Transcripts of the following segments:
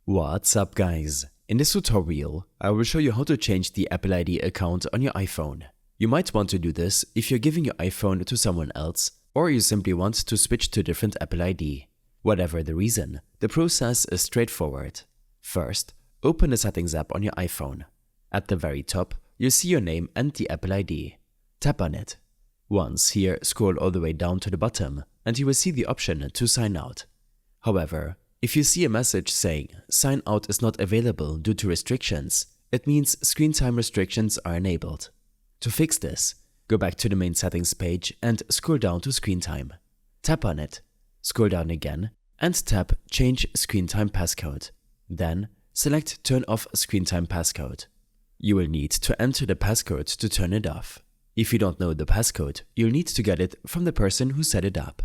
What's up guys? In this tutorial, I will show you how to change the Apple ID account on your iPhone. You might want to do this if you're giving your iPhone to someone else, or you simply want to switch to a different Apple ID. Whatever the reason, the process is straightforward. First, open the Settings app on your iPhone. At the very top, you'll see your name and the Apple ID. Tap on it. Once here, scroll all the way down to the bottom, and you will see the option to sign out. However, if you see a message saying "Sign out is not available due to restrictions," it means screen time restrictions are enabled. To fix this, go back to the main settings page and scroll down to screen time. Tap on it, scroll down again, and tap Change Screen Time Passcode. Then, select Turn off Screen Time Passcode. You will need to enter the passcode to turn it off. If you don't know the passcode, you'll need to get it from the person who set it up.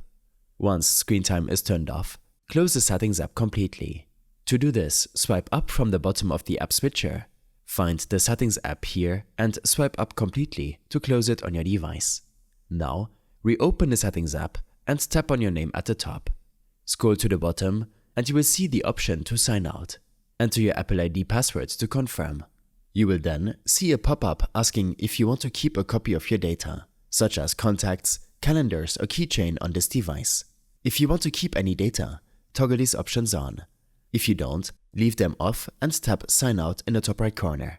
Once screen time is turned off, close the Settings app completely. To do this, swipe up from the bottom of the app switcher. Find the Settings app here and swipe up completely to close it on your device. Now, reopen the Settings app and tap on your name at the top. Scroll to the bottom and you will see the option to sign out. Enter your Apple ID password to confirm. You will then see a pop-up asking if you want to keep a copy of your data, such as contacts, calendars or keychain on this device. If you want to keep any data, toggle these options on. If you don't, leave them off and tap Sign Out in the top right corner.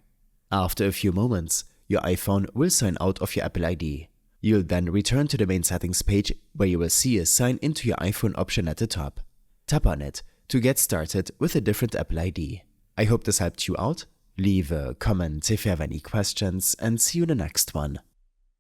After a few moments, your iPhone will sign out of your Apple ID. You'll then return to the main settings page where you will see a Sign into your iPhone option at the top. Tap on it to get started with a different Apple ID. I hope this helped you out. Leave a comment if you have any questions and see you in the next one.